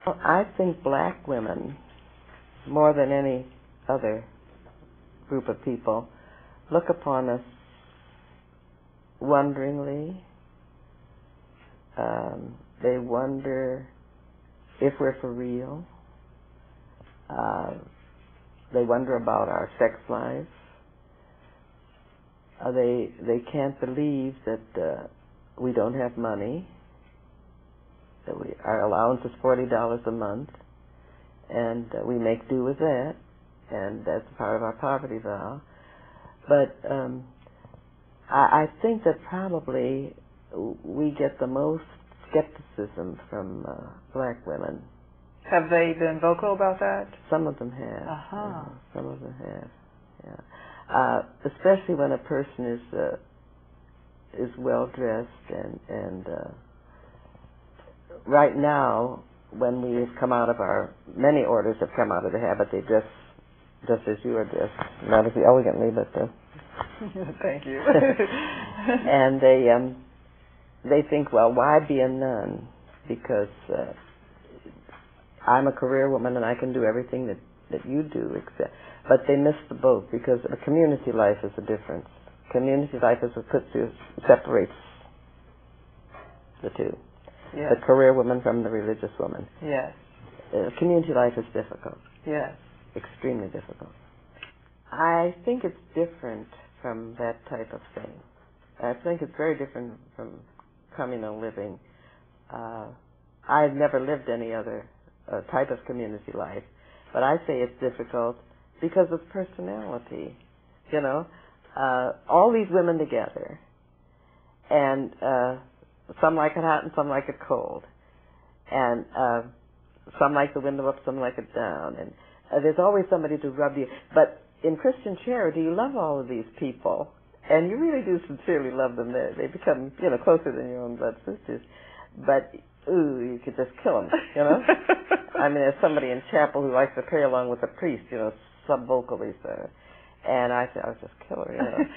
Well, I think black women, more than any other group of people, look upon us wonderingly. They wonder if we're for real. They wonder about our sex life. They can't believe that we don't have money, that our allowance is $40 a month, and we make do with that, and that's part of our poverty vow. But I think that probably we get the most skepticism from black women. Have they been vocal about that? Some of them have. Uh-huh. Some of them have. Yeah. Especially when a person is well dressed and right now, when we have come out of many orders have come out of the habit, they dress just as you are dressed, not as elegantly, but thank you. and they think, well, why be a nun? Because I'm a career woman and I can do everything that you do, except. But they miss the boat, because a community life is a difference. Community life is what separates the two. Yes. The career woman from the religious woman. Yes. Community life is difficult. Yes. Extremely difficult. I think it's different from that type of thing. I think it's very different from communal living. I've never lived any other type of community life, but I say it's difficult because of personality. You know, all these women together, and some like it hot and some like it cold, and some like the window up, some like it down, and there's always somebody to rub you. But in Christian charity, you love all of these people, and you really do sincerely love them. They become, closer than your own blood sisters. But you could just kill them, I mean, there's somebody in chapel who likes to pray along with the priest, sub-vocally, and I said, I'll just kill her,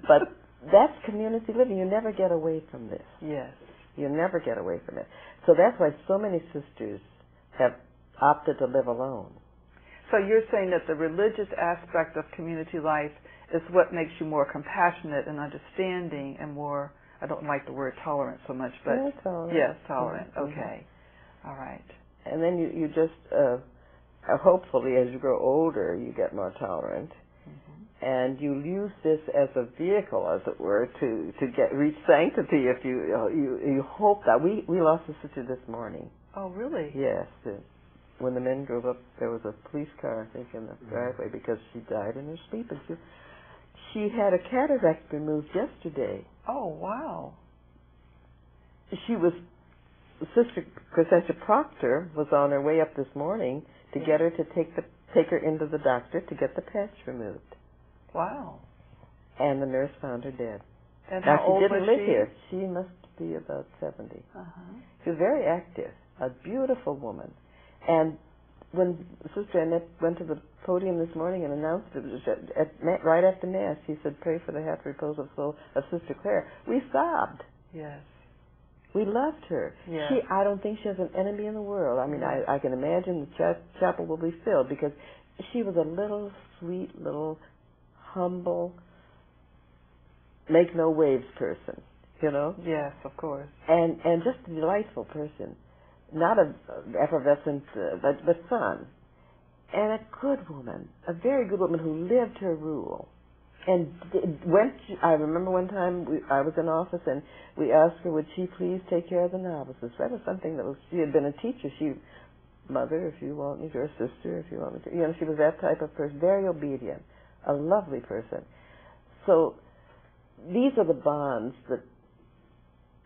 But that's community living. You never get away from this. Yes. You never get away from it. So that's why so many sisters have opted to live alone. So you're saying that the religious aspect of community life is what makes you more compassionate and understanding and more, I don't like the word tolerant so much, but yeah, tolerant. Yes, tolerant. Mm-hmm. Okay. All right. And then you just, hopefully as you grow older, you get more tolerant. Mm-hmm. And you use this as a vehicle, as it were, to reach sanctity. If you hope that we lost a sister this morning. Oh, really? Yes. When the men drove up, there was a police car, I think, in the driveway because she died in her sleep, and she had a cataract removed yesterday. Oh, wow. Sister Crescentia Proctor was on her way up this morning to get her to take her into the doctor to get the patch removed. Wow. And the nurse found her dead. And now, how old she didn't was live she? here. She must be about 70. Uh-huh. She was very active, a beautiful woman. And when Sister Annette went to the podium this morning and announced it, right after Mass, she said, pray for the happy repose of soul of Sister Claire. We sobbed. Yes. We loved her. Yes. I don't think she has an enemy in the world. I mean, yes. I can imagine the chapel will be filled because she was a little, sweet, little, humble, make no waves person, Yes, of course. And just a delightful person. Not a effervescent, but fun. And a good woman, a very good woman who lived her rule. And I remember one time I was in office and we asked her, would she please take care of the novices? That was something she had been a teacher. Mother, if you want me to, or sister, if you want me to. She was that type of person, very obedient, a lovely person. So these are the bonds that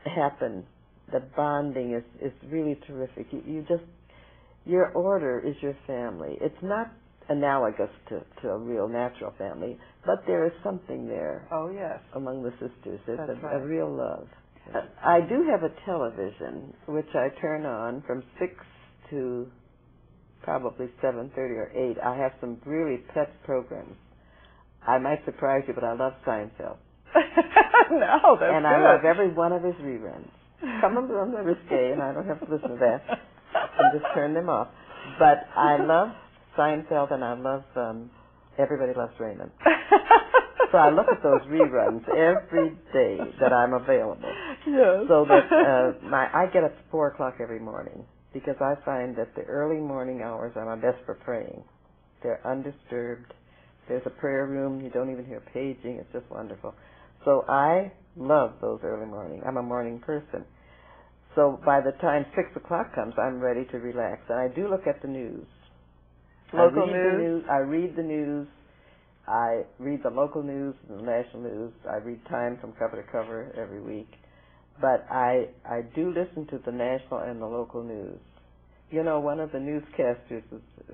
happen. The bonding is really terrific. Your order is your family. It's not analogous to a real natural family, but there is something there. Oh, yes. Among the sisters. There's right. a real love. I do have a television, which I turn on from 6 to probably 7:30 or 8. I have some really pet programs. I might surprise you, but I love Seinfeld. No, that's and good. I love every one of his reruns. Some of them are risque, and I don't have to listen to that. and just turn them off. But I love Seinfeld and I love Everybody Loves Raymond. So I look at those reruns every day that I'm available. Yes. So that I get up at 4 o'clock every morning because I find that the early morning hours are my best for praying. They're undisturbed. There's a prayer room. You don't even hear paging. It's just wonderful. So I love those early morning. I'm a morning person. So by the time 6 o'clock comes, I'm ready to relax. And I do look at the news. Local news? I read the news. I read the local news and the national news. I read Time from cover to cover every week. But I do listen to the national and the local news. You know, one of the newscasters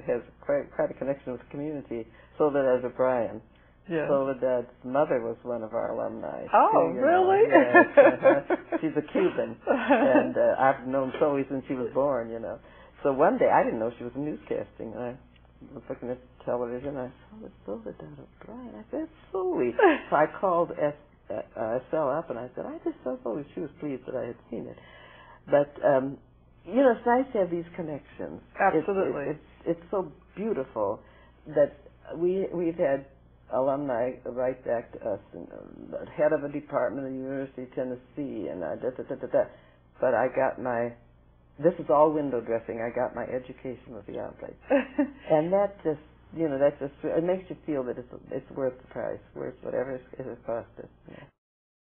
has quite a connection with the community, Soledad O'Brien. Yes. Soledad's mother was one of our alumni. Oh, too, really? Yes, she's a Cuban, and I've known Zoe since she was born, you know. So one day, I didn't know she was newscasting. I was looking at television, and I saw this Soledad O'Brien. I said, Zoe. So I called Estelle up, and I said, I just saw Zoe. She was pleased that I had seen it. But, you know, it's nice to have these connections. Absolutely. It's so beautiful that we've had alumni write back to us, and the head of a department of the University of Tennessee, and But I got this is all window dressing. I got my education with the outlets. And that just, you know, it makes you feel that it's worth the price, worth whatever it has cost us. You know.